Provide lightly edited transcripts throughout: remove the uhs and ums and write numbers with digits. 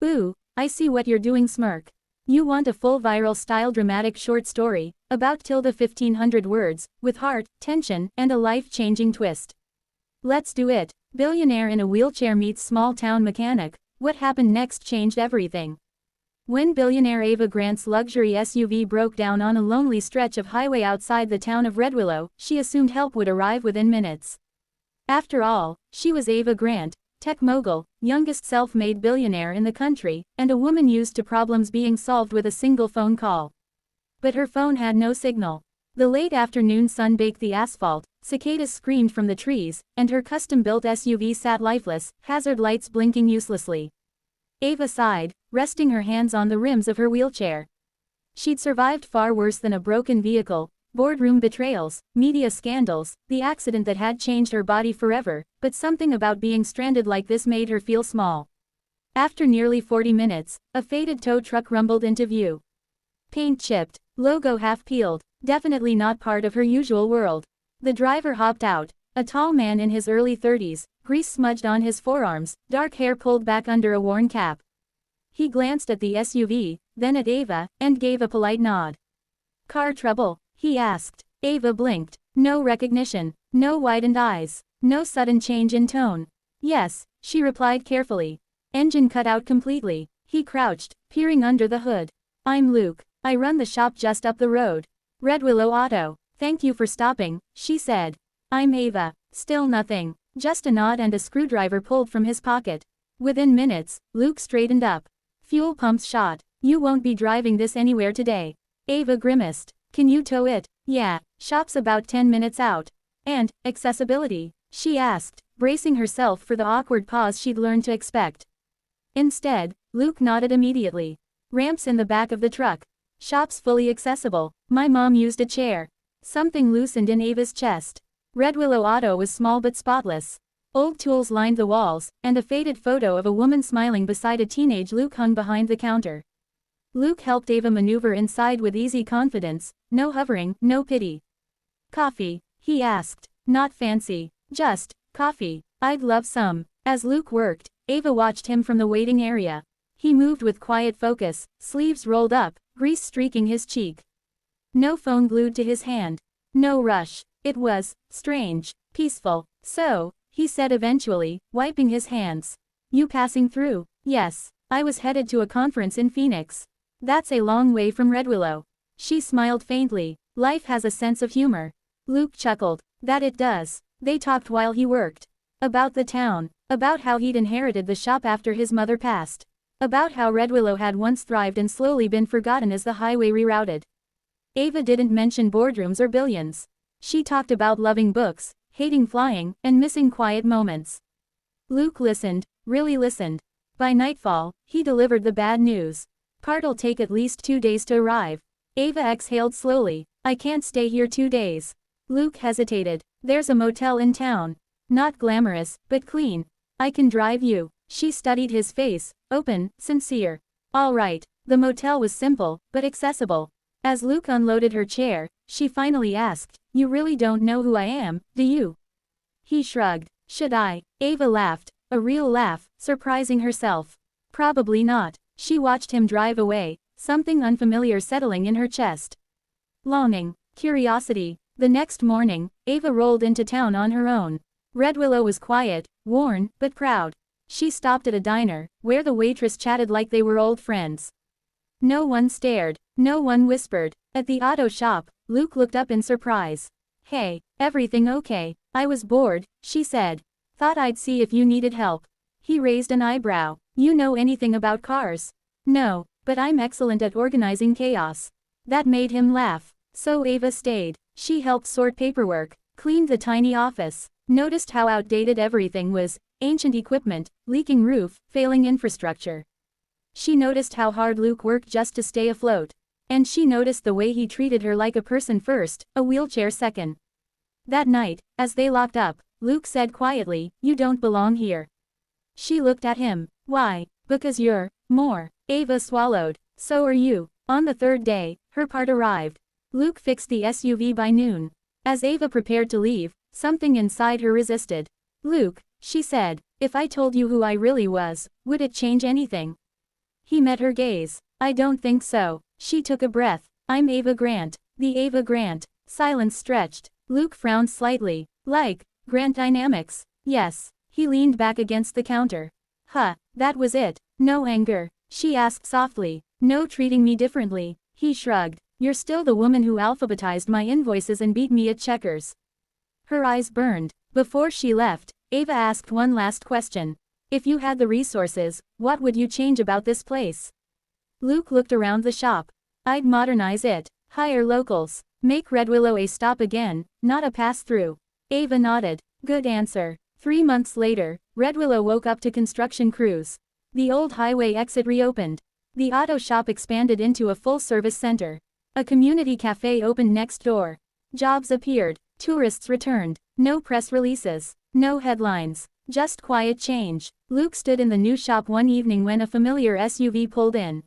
Ooh, I see what you're doing, smirk. You want a full viral style dramatic short story, about tilde 1500 words, with heart, tension, and a life-changing twist. Let's do it. Billionaire in a wheelchair meets small-town mechanic. What happened next changed everything. When billionaire Ava Grant's luxury SUV broke down on a lonely stretch of highway outside the town of Red Willow, she assumed help would arrive within minutes. After all, she was Ava Grant, tech mogul, youngest self-made billionaire in the country, and a woman used to problems being solved with a single phone call. But her phone had no signal. The late afternoon sun baked the asphalt, cicadas screamed from the trees, and her custom-built SUV sat lifeless, hazard lights blinking uselessly. Ava sighed, resting her hands on the rims of her wheelchair. She'd survived far worse than a broken vehicle, boardroom betrayals, media scandals, the accident that had changed her body forever, but something about being stranded like this made her feel small. After nearly 40 minutes, a faded tow truck rumbled into view. Paint chipped, logo half peeled, definitely not part of her usual world. The driver hopped out, a tall man in his early 30s, grease smudged on his forearms, dark hair pulled back under a worn cap. He glanced at the SUV, then at Ava, and gave a polite nod. "Car trouble?" he asked. Ava blinked. No recognition, no widened eyes, no sudden change in tone. "Yes," she replied carefully. "Engine cut out completely." He crouched, peering under the hood. "I'm Luke. I run the shop just up the road. Red Willow Auto. Thank you for stopping," she said. "I'm Ava." Still nothing. Just a nod and a screwdriver pulled from his pocket. Within minutes, Luke straightened up. "Fuel pump's shot. You won't be driving this anywhere today." Ava grimaced. "Can you tow it?" "Yeah, shop's about 10 minutes out." "And, accessibility?" she asked, bracing herself for the awkward pause she'd learned to expect. Instead, Luke nodded immediately. "Ramps in the back of the truck. Shop's fully accessible. My mom used a chair." Something loosened in Ava's chest. Red Willow Auto was small but spotless. Old tools lined the walls, and a faded photo of a woman smiling beside a teenage Luke hung behind the counter. Luke helped Ava maneuver inside with easy confidence, no hovering, no pity. "Coffee?" he asked. "Not fancy. Just coffee. I'd love some." As Luke worked, Ava watched him from the waiting area. He moved with quiet focus, sleeves rolled up, grease streaking his cheek. No phone glued to his hand. No rush. It was strange, peaceful. "So," he said eventually, wiping his hands. "You passing through?" "Yes. I was headed to a conference in Phoenix." "That's a long way from Red Willow." She smiled faintly. Life has a sense of humor. Luke chuckled. "That it does." They talked while he worked. About the town. About how he'd inherited the shop after his mother passed. About how Red Willow had once thrived and slowly been forgotten as the highway rerouted. Ava didn't mention boardrooms or billions. She talked about loving books, hating flying, and missing quiet moments. Luke listened, really listened. By nightfall, he delivered the bad news. "Part'll take at least 2 days to arrive." Ava exhaled slowly. "I can't stay here 2 days." Luke hesitated. "There's a motel in town. Not glamorous, but clean. I can drive you." She studied his face, open, sincere. "All right." The motel was simple, but accessible. As Luke unloaded her chair, she finally asked, "You really don't know who I am, do you?" He shrugged. "Should I?" Ava laughed, a real laugh, surprising herself. "Probably not." She watched him drive away, something unfamiliar settling in her chest. Longing, curiosity. The next morning, Ava rolled into town on her own. Red Willow was quiet, worn, but proud. She stopped at a diner, where the waitress chatted like they were old friends. No one stared. No one whispered. At the auto shop, Luke looked up in surprise. "Hey, everything okay?" "I was bored," she said. "Thought I'd see if you needed help." He raised an eyebrow. "You know anything about cars?" "No, but I'm excellent at organizing chaos." That made him laugh. So Ava stayed. She helped sort paperwork, cleaned the tiny office, noticed how outdated everything was, ancient equipment, leaking roof, failing infrastructure. She noticed how hard Luke worked just to stay afloat. And she noticed the way he treated her like a person first, a wheelchair second. That night, as they locked up, Luke said quietly, "You don't belong here." She looked at him. "Why?" "Because you're more." Ava swallowed. "So are you." On the third day, her part arrived. Luke fixed the SUV by noon. As Ava prepared to leave, something inside her resisted. "Luke," she said, "if I told you who I really was, would it change anything?" He met her gaze. I don't think so. She took a breath. I'm Ava Grant. The Ava Grant. Silence stretched. Luke frowned slightly. Like, Grant Dynamics. Yes. He leaned back against the counter. Huh, that was it. No anger. She asked softly. No treating me differently. He shrugged. You're still the woman who alphabetized my invoices and beat me at checkers. Her eyes burned. Before she left, Ava asked one last question. If you had the resources, what would you change about this place? Luke looked around the shop. I'd modernize it. Hire locals. Make Red Willow a stop again, not a pass-through. Ava nodded. Good answer. 3 months later, Red Willow woke up to construction crews. The old highway exit reopened. The auto shop expanded into a full-service center. A community cafe opened next door. Jobs appeared. Tourists returned. No press releases. No headlines. Just quiet change. Luke stood in the new shop one evening when a familiar SUV pulled in.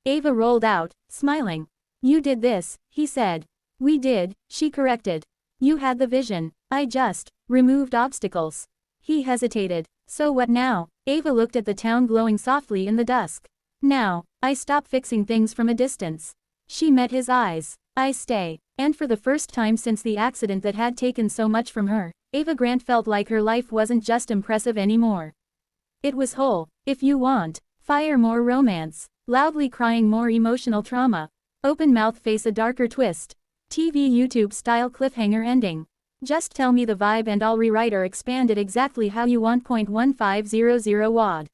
Ava rolled out, smiling. You did this, he said. We did, she corrected. You had the vision. I just removed obstacles. He hesitated. So what now? Ava looked at the town glowing softly in the dusk. Now, I stop fixing things from a distance. She met his eyes. I stay. And for the first time since the accident that had taken so much from her, Ava Grant felt like her life wasn't just impressive anymore. It was whole. If you want, fire more romance. Loudly crying more emotional trauma. Open mouth face a darker twist. TV YouTube style cliffhanger ending. Just tell me the vibe and I'll rewrite or expand it exactly how you want. 1500 WAD.